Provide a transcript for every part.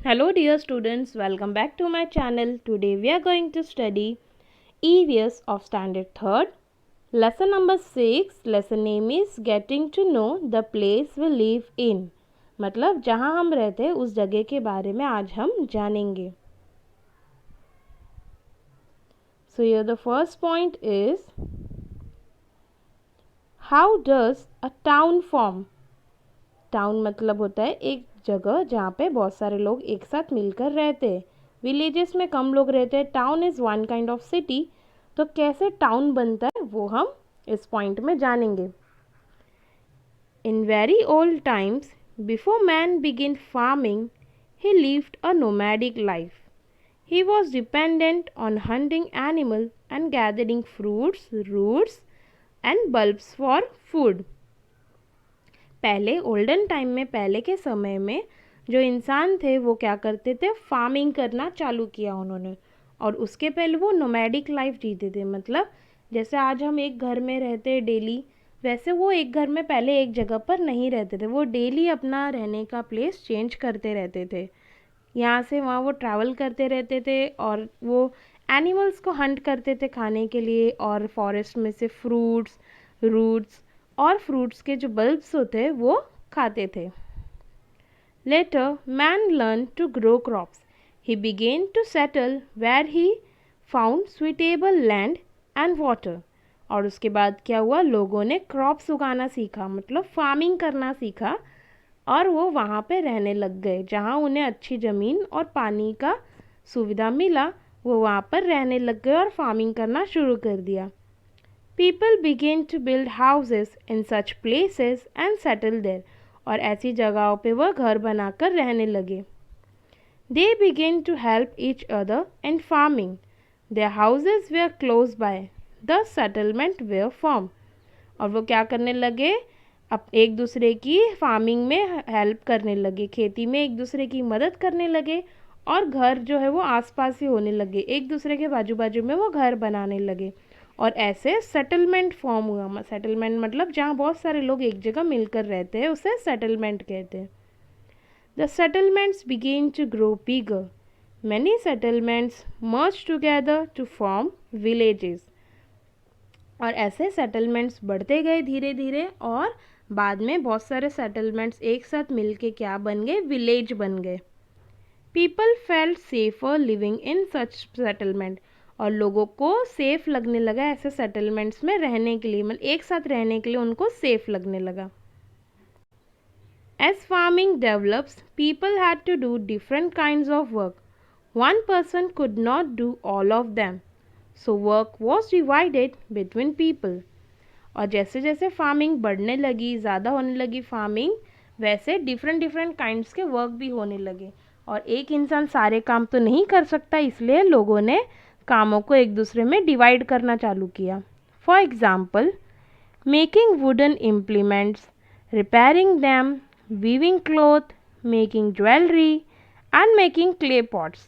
Hello dear students, welcome back to my channel. Today we are going to study EVS of standard 3rd. Lesson number 6. Lesson name is Getting to know the place we live in. मतलब जहाँ हम रहते हैं उस जगह के बारे में आज हम जानेंगे. So here the first point is, how does a town form? Town मतलब होता है एक जगह जहाँ पे बहुत सारे लोग एक साथ मिलकर रहते हैं. विलेजेस में कम लोग रहते हैं. Town is one kind of city. तो कैसे टाउन बनता है वो हम इस पॉइंट में जानेंगे. In very old times before man begin farming he lived a nomadic life. He was dependent on hunting animal and gathering fruits, roots and bulbs for food. पहले ओल्डन टाइम में, पहले के समय में जो इंसान थे वो क्या करते थे, फार्मिंग करना चालू किया उन्होंने. और उसके पहले वो नोमैडिक लाइफ जीते थे. मतलब जैसे आज हम एक घर में रहते हैं डेली, वैसे वो एक घर में पहले एक जगह पर नहीं रहते थे. वो डेली अपना रहने का प्लेस चेंज करते रहते थे. यहाँ से वहाँ वो ट्रैवल करते रहते थे और वो एनिमल्स को हंट करते थे खाने के लिए, और फॉरेस्ट में से फ्रूट्स, रूट्स और फ्रूट्स के जो बल्ब्स होते हैं वो खाते थे. Later man learn to grow crops. He began to settle where he found suitable land and water. और उसके बाद क्या हुआ, लोगों ने क्रॉप्स उगाना सीखा, मतलब फार्मिंग करना सीखा, और वो वहाँ पे रहने लग गए. जहाँ उन्हें अच्छी ज़मीन और पानी का सुविधा मिला वो वहाँ पर रहने लग गए और फार्मिंग करना शुरू कर दिया. People began to build houses in such places and settle there. और ऐसी जगहों पे वह घर बनाकर रहने लगे. They began to help each other in farming. Their houses were close by. The settlement were formed. और वो क्या करने लगे, अब एक दूसरे की फार्मिंग में हेल्प करने लगे, खेती में एक दूसरे की मदद करने लगे, और घर जो है वो आसपास ही होने लगे. एक दूसरे के बाजू बाजू में वो घर बनाने लगे और ऐसे सेटलमेंट फॉर्म हुआ. सेटलमेंट मतलब जहाँ बहुत सारे लोग एक जगह मिलकर रहते हैं उसे सेटलमेंट कहते हैं. The settlements began to grow bigger. Many settlements merge together to form villages. और ऐसे सेटलमेंट्स बढ़ते गए धीरे धीरे, और बाद में बहुत सारे सेटलमेंट्स एक साथ मिलके क्या बन गए, विलेज बन गए. People felt safer living in such settlement. और लोगों को सेफ लगने लगा ऐसे सेटलमेंट्स में रहने के लिए, मतलब एक साथ रहने के लिए उनको सेफ लगने लगा. As farming develops people had to do different kinds of work. One person could not do all of them, so work was divided between people. और जैसे जैसे फार्मिंग बढ़ने लगी, ज़्यादा होने लगी फार्मिंग, वैसे डिफरेंट डिफरेंट काइंड्स के वर्क भी होने लगे. और एक इंसान सारे काम तो नहीं कर सकता, इसलिए लोगों ने कामों को एक दूसरे में डिवाइड करना चालू किया. For example, making wooden implements, repairing them, weaving cloth, making jewellery and making clay pots.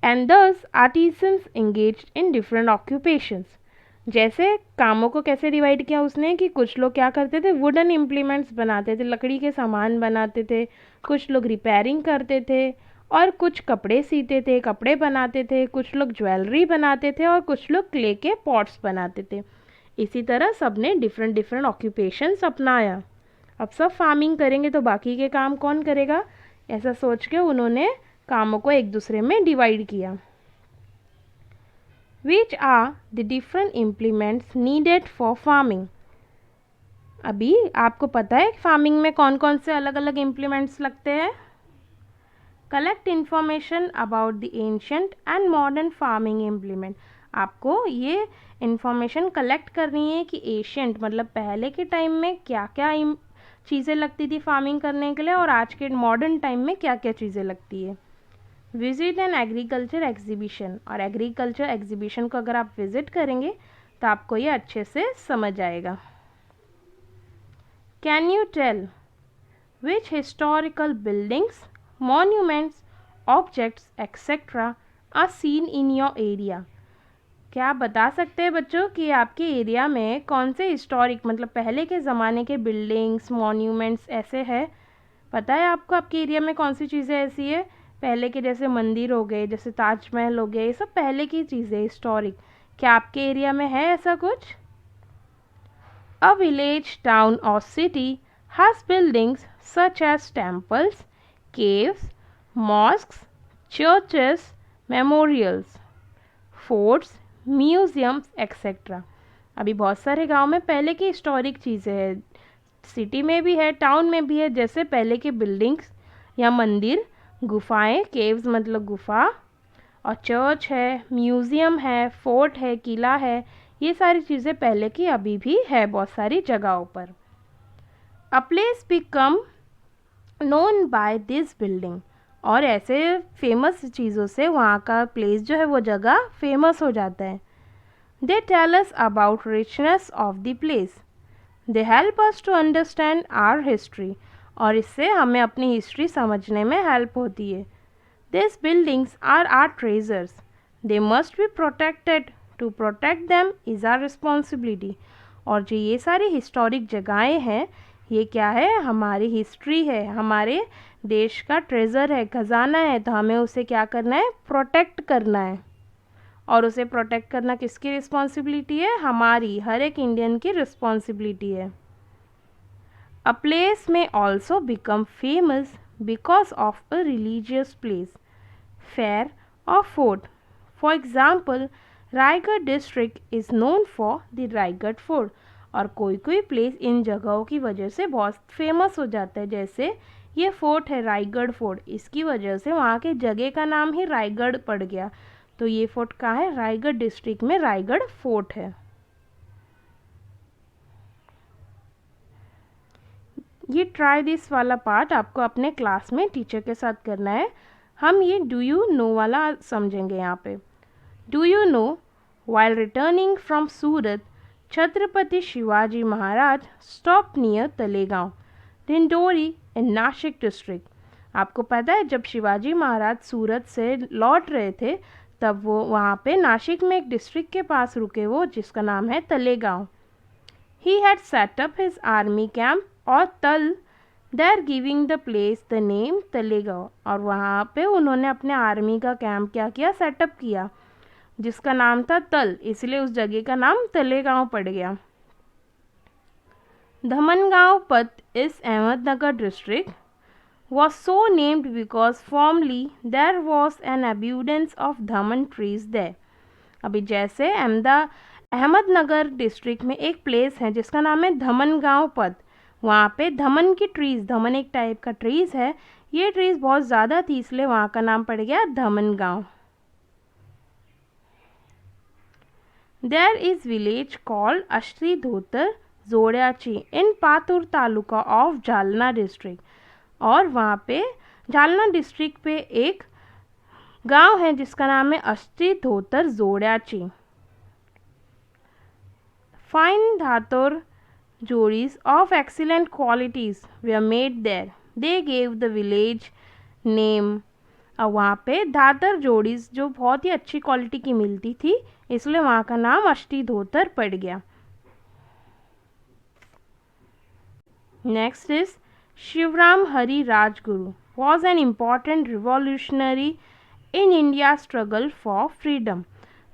And thus artisans engaged in different occupations. जैसे कामों को कैसे डिवाइड किया उसने कि कुछ लोग क्या करते थे, वुडन इम्प्लीमेंट्स बनाते थे, लकड़ी के सामान बनाते थे. कुछ लोग रिपेयरिंग करते थे, और कुछ कपड़े सीते थे, कपड़े बनाते थे. कुछ लोग ज्वेलरी बनाते थे, और कुछ लोग क्ले के पॉट्स बनाते थे. इसी तरह सब ने डिफरेंट डिफरेंट ऑक्यूपेशंस अपनाया. अब सब फार्मिंग करेंगे तो बाकी के काम कौन करेगा, ऐसा सोच के उन्होंने कामों को एक दूसरे में डिवाइड किया. Which are the different implements needed for farming? अभी आपको पता है फार्मिंग में कौन कौन से अलग अलग इम्प्लीमेंट्स लगते हैं. Collect information about the ancient and modern farming implement. आपको ये इन्फॉर्मेशन कलेक्ट करनी है कि एशियंट मतलब पहले के टाइम में क्या क्या चीज़ें लगती थी फार्मिंग करने के लिए, और आज के मॉडर्न टाइम में क्या क्या चीज़ें लगती है. Visit an agriculture exhibition. और एग्रीकल्चर एग्जीबिशन को अगर आप विज़िट करेंगे तो आपको ये अच्छे से समझ आएगा. Can you tell which historical buildings, monuments, objects etcetera are seen in your area. क्या आप बता सकते हैं बच्चों कि आपके एरिया में कौन से हिस्टोरिक मतलब पहले के ज़माने के बिल्डिंग्स, मॉन्यूमेंट्स ऐसे हैं, पता है आपको आपके एरिया में कौन सी चीज़ें ऐसी है? पहले के जैसे मंदिर हो गए, जैसे ताजमहल हो गया, ये सब पहले की चीज़ें हिस्टोरिक। क्या आपके एरिया में है ऐसा कुछ? अ विलेज, टाउन और city has buildings such as temples, caves, mosques, churches, memorials, forts, museums etcetera. अभी बहुत सारे गांव में पहले की हिस्टोरिक चीज़ें हैं, सिटी में भी है, टाउन में भी है, जैसे पहले के बिल्डिंग्स या मंदिर, गुफाएं, केव्स मतलब गुफा, और चर्च है, म्यूज़ियम है, फोर्ट है, किला है। ये सारी चीज़ें पहले की अभी भी है बहुत सारी जगहों पर। A place become known by this building, और ऐसे फेमस चीज़ों से वहाँ का प्लेस जो है वो जगह फेमस हो जाता है। They tell us about richness of the place, they help us to understand our history, और इससे हमें अपनी हिस्ट्री समझने में हेल्प होती है। This buildings are our treasures, they must be protected, to protect them is our responsibility. और जो ये सारी हिस्टोरिक जगहें हैं, ये क्या है? हमारी हिस्ट्री है, हमारे देश का ट्रेज़र है, खजाना है, तो हमें उसे क्या करना है? प्रोटेक्ट करना है। और उसे प्रोटेक्ट करना किसकी रिस्पॉन्सिबिलिटी है? हमारी, हर एक इंडियन की रिस्पॉन्सिबिलिटी है। अ प्लेस में also become famous because of a religious place, fair और fort. For example, Raigad district is known for the Raigad fort. और कोई कोई प्लेस इन जगहों की वजह से बहुत फेमस हो जाता है, जैसे ये फोर्ट है रायगढ़ फोर्ट, इसकी वजह से वहाँ के जगह का नाम ही रायगढ़ पड़ गया। तो ये फोर्ट कहाँ है? रायगढ़ डिस्ट्रिक्ट में रायगढ़ फोर्ट है। ये ट्राई दिस वाला पार्ट आपको अपने क्लास में टीचर के साथ करना है। हम ये डू यू नो वाला समझेंगे यहाँ पे। Do you know, while returning from Surat, Chhatrapati Shivaji Maharaj stop near Talegaon, Dindori in Nashik district. आपको पता है जब शिवाजी महाराज सूरत से लौट रहे थे, तब वो वहाँ पे नासिक में एक डिस्ट्रिक्ट के पास रुके, वो जिसका नाम है Talegaon. He had set up his army camp और तल, there giving the place the name Talegaon. और वहाँ पे उन्होंने अपने आर्मी का कैंप क्या किया? सेटअप किया, जिसका नाम था तल, इसलिए उस जगह का नाम तलेगांव पड़ गया। धमनगांव पत इस Ahmednagar district was so named because formerly there was an abundance of dhaman trees there। अभी जैसे अहमदनगर डिस्ट्रिक्ट में एक प्लेस है जिसका नाम है धमनगांव पत, वहाँ पे धमन की ट्रीज़, धमन एक टाइप का ट्रीज़ है, ये ट्रीज़ बहुत ज़्यादा थी, इसलिए वहाँ का नाम पड़ गया Dhamangaon. There is village called अश्री धोतर जोड़ियाची इन पातुर तालुका ऑफ जालना डिस्ट्रिक्ट, और वहाँ पे जालना डिस्ट्रिक्ट पे एक गांव है जिसका नाम है अश्री धोतर जोड़ियाची। फाइन धातुर जोड़ीज of excellent qualities were made there, they gave the village name. और वहाँ पे धातर जोड़ीज जो बहुत ही अच्छी क्वालिटी की मिलती थी, इसलिए वहाँ का नाम अश्री धोतर पड़ गया। Next is Shivram Hari Rajguru was an important revolutionary in India struggle for freedom.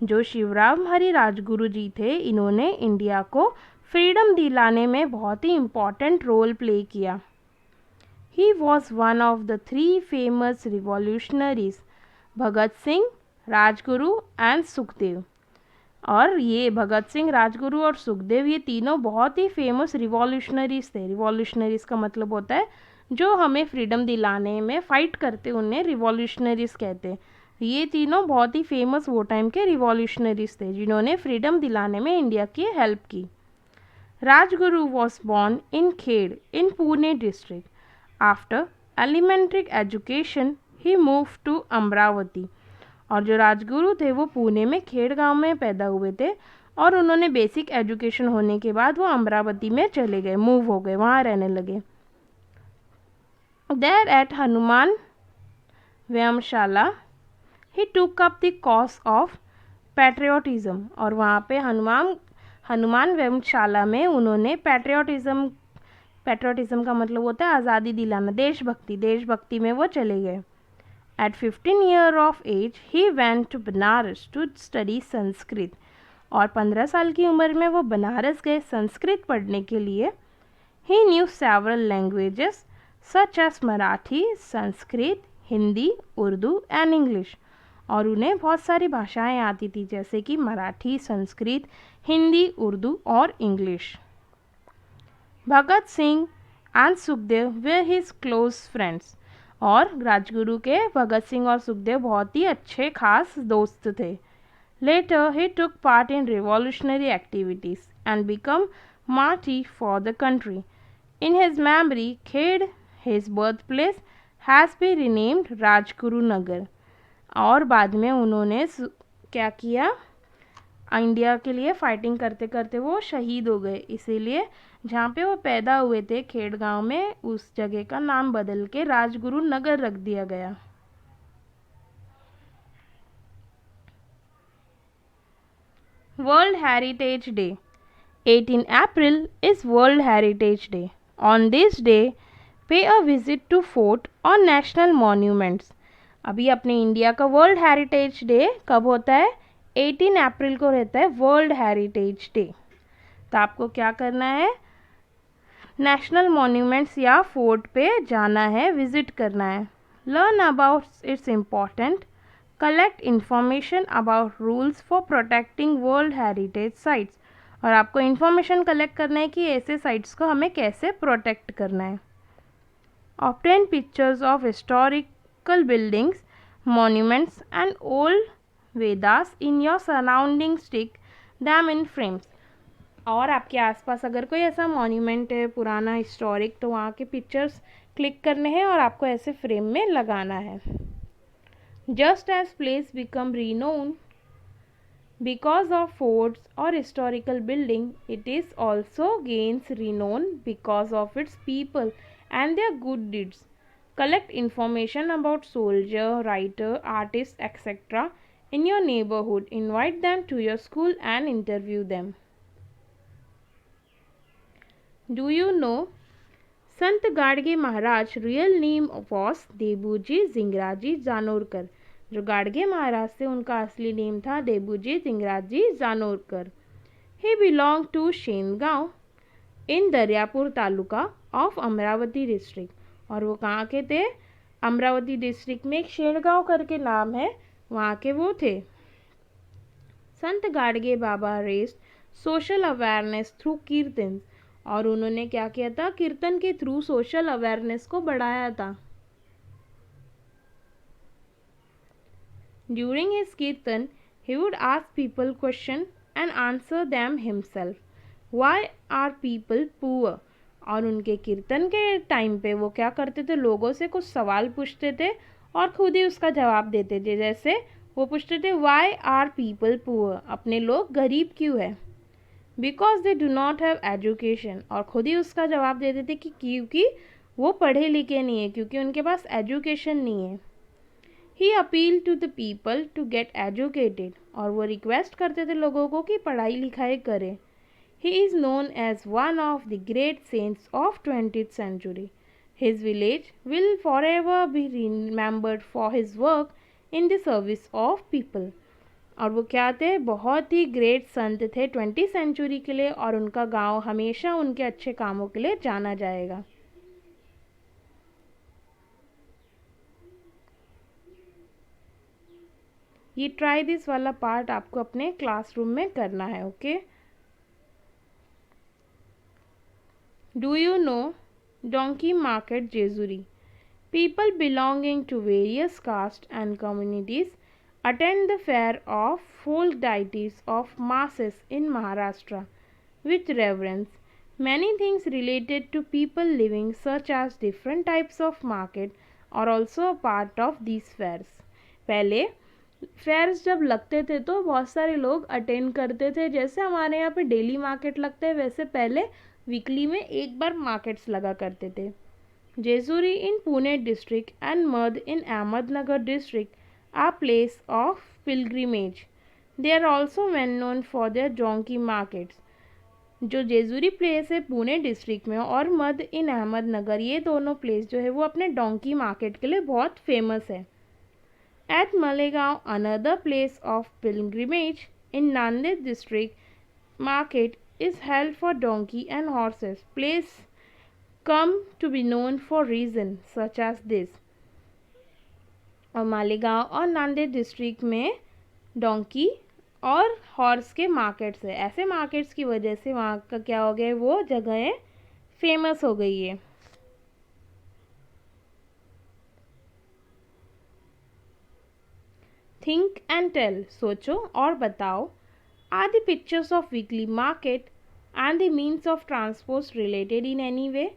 जो शिवराम हरी राजगुरु जी थे, इन्होंने इंडिया को फ्रीडम दिलाने में बहुत ही इम्पॉर्टेंट रोल प्ले किया। He was one of the three famous revolutionaries, Bhagat Singh, Rajguru and Sukhdev. और ये भगत सिंह, राजगुरु और सुखदेव, ये तीनों बहुत ही फेमस रिवॉल्यूशनरीज थे। रिवॉल्यूशनरीज का मतलब होता है जो हमें फ्रीडम दिलाने में फ़ाइट करते, उन्हें रिवॉल्यूशनरीज कहते हैं। ये तीनों बहुत ही फेमस वो टाइम के रिवॉल्यूशनरीज थे जिन्होंने फ्रीडम दिलाने में इंडिया की हेल्प की। Rajguru was born in Khed in Pune district. After elementary education he move to Amravati. और जो राजगुरु थे वो पुणे में खेड़ गांव में पैदा हुए थे, और उन्होंने बेसिक एजुकेशन होने के बाद वो अमरावती में चले गए, मूव हो गए, वहाँ रहने लगे। देयर एट हनुमान व्यायामशाला ही टूक up the cause of patriotism. और वहाँ पे हनुमान व्यायामशाला में उन्होंने पैट्रियोटिज्म पेट्रोटिज्म का मतलब होता है आज़ादी दिलाना, देशभक्ति, देशभक्ति में वो चले गए। At 15 years of age, he went to Banaras to study Sanskrit, और 15 साल की उम्र में वो बनारस गए संस्कृत पढ़ने के लिए। He knew several languages such as Marathi, Sanskrit, Hindi, Urdu and English, और उन्हें बहुत सारी भाषाएं आती थी जैसे कि मराठी, संस्कृत, हिंदी, उर्दू और English. Bhagat Singh and Sukhdev way his close friends, और राजगुरु के भगत सिंह और सुखदेव बहुत ही अच्छे खास दोस्त थे। Later he took part in revolutionary activities and become martyr for the country. In his memory Khed, his birth place, has been renamed Rajguru Nagar, और बाद में उन्होंने क्या किया, इंडिया के लिए फाइटिंग करते करते वो शहीद हो गए, इसीलिए जहाँ पे वो पैदा हुए थे खेड़ गांव में, उस जगह का नाम बदल के राजगुरु नगर रख दिया गया। World heritage day, 18 April is world heritage day. On this day पे अ विजिट टू फोर्ट और नेशनल मॉन्यूमेंट्स। अभी अपने इंडिया का वर्ल्ड हेरिटेज डे कब होता है? 18 अप्रैल को रहता है वर्ल्ड हेरिटेज डे। तो आपको क्या करना है, नेशनल मॉन्यूमेंट्स या फोर्ट पे जाना है, विजिट करना है। Learn about it's important, collect information about rules for protecting world heritage sites, और आपको इन्फॉर्मेशन कलेक्ट करना है कि ऐसे साइट्स को हमें कैसे प्रोटेक्ट करना है। Obtain pictures of historical buildings, monuments and old Vedas in your surrounding, stick them in frames, और आपके आसपास अगर कोई ऐसा मॉन्यूमेंट है पुराना हिस्टोरिक, तो वहाँ के पिक्चर्स क्लिक करने हैं और आपको ऐसे फ्रेम में लगाना है। Just as place become renowned because of forts और historical building, it is also gains renowned because of its people and their good deeds. Collect information about soldier, writer, artist etcetera in your neighborhood. Invite them to your school and interview them. Do you know Sant Gadge Maharaj real name was Debuji Jingraji Janorkar? जो गाडगे महाराज थे उनका असली name था Debuji Jingraji Janorkar. He belonged to Shengaon in Daryapur taluka of Amravati district, और वो कहाँ के थे? अमरावती डिस्ट्रिक्ट में एक शेनगांव करके नाम है, वहाँ के वो थे। संत Gadge Baba raised social awareness through कीर्तन, और उन्होंने क्या किया था? कीर्तन के थ्रू सोशल अवेयरनेस को बढ़ाया था। During his kirtan he would ask people question and answer them himself. Why are people poor? और उनके कीर्तन के टाइम पे वो क्या करते थे? लोगों से कुछ सवाल पूछते थे और खुद ही उसका जवाब देते थे। जैसे वो पूछते थे वाई आर पीपल पुअर, अपने लोग गरीब क्यों है? Because they do not have education, और खुद ही उसका जवाब देते थे कि क्योंकि वो पढ़े लिखे नहीं है, क्योंकि उनके पास एजुकेशन नहीं है। He appeal to the people to get educated, और वो रिक्वेस्ट करते थे लोगों को कि पढ़ाई लिखाई करें। He is known as one of the great saints of 20th century. His village will forever be remembered for his work in the service of people. और वो क्या थे? बहुत ही ग्रेट संत थे 20th century के लिए, और उनका गांव हमेशा उनके अच्छे कामों के लिए जाना जाएगा। ये ट्राई दिस वाला पार्ट आपको अपने क्लासरूम में करना है, okay? Do you know Donkey Market Jejuri? People belonging to various castes and communities attend the fair of folk deities of masses in Maharashtra with reverence. Many things related to people living such as different types of market are also a part of these fairs. पहले fears जब लगते थे तो बहुत सारे लोग attend करते थे, जैसे हमारे यहाँ पे डेली मार्केट लगते हैं वैसे पहले वीकली में एक बार मार्केट्स लगा करते थे। Jejuri in Pune district and Madh in Ahmednagar district are place of pilgrimage. They are also well known for their donkey markets. जो जेजुरी प्लेस है पुणे डिस्ट्रिक्ट में और मध इन अहमदनगर, ये दोनों प्लेस जो है वो अपने डोंकी मार्केट के लिए बहुत फेमस है। At Malegaon another place of pilgrimage in Nanded district market is held for donkey and horses. Place come to be known for reasons such as this. और मालेगांव और नांदेड़ डिस्ट्रिक्ट में डोंकी और हॉर्स के मार्केट्स है। ऐसे मार्केट्स की वजह से वहाँ का क्या हो गया, वो जगहें फेमस हो गई है। थिंक एंड टेल, सोचो और बताओ। Are the pictures of weekly market and the means of transport related in any way?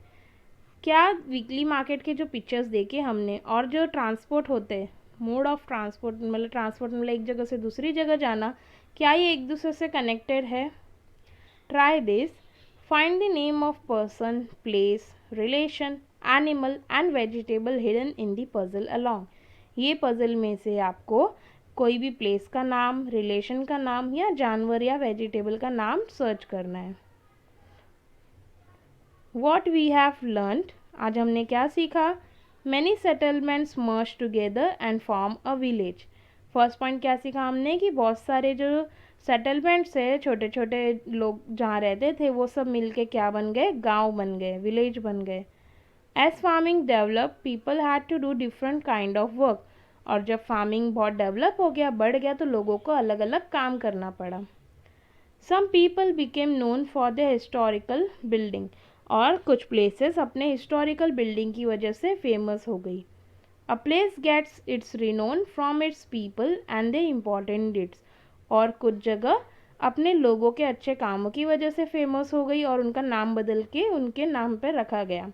क्या वीकली मार्केट के जो पिक्चर्स देखे हमने और जो ट्रांसपोर्ट होते हैं, मोड ऑफ ट्रांसपोर्ट मतलब एक जगह से दूसरी जगह जाना, क्या ये एक दूसरे से कनेक्टेड है? Try this, find the name of person, place, relation, animal and vegetable hidden in the puzzle along. ये पजल में से आपको कोई भी प्लेस का नाम, रिलेशन का नाम या जानवर या वेजिटेबल का नाम सर्च करना है। What we have learned, आज हमने क्या सीखा? Many settlements merge together and form a village. First point क्या सीखा हमने कि बहुत सारे जो सेटलमेंट्स है, छोटे छोटे लोग जहाँ रहते थे वो सब मिलके क्या बन गए, गांव बन गए, विलेज बन गए। As farming developed, people had to do different kind of work. और जब फार्मिंग बहुत डेवलप हो गया, बढ़ गया, तो लोगों को अलग अलग काम करना पड़ा। Some people became known for their historical building. और कुछ प्लेसेस अपने हिस्टोरिकल बिल्डिंग की वजह से फेमस हो गई। A place gets its renown from its people and the important deeds. और कुछ जगह अपने लोगों के अच्छे कामों की वजह से फेमस हो गई और उनका नाम बदल के उनके नाम पर रखा गया।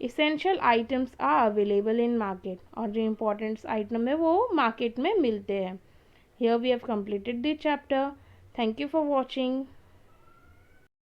Essential items are available in market. और जो इम्पोर्टेंट आइटम है वो मार्केट में मिलते हैं। Here we have completed the chapter. Thank you for watching.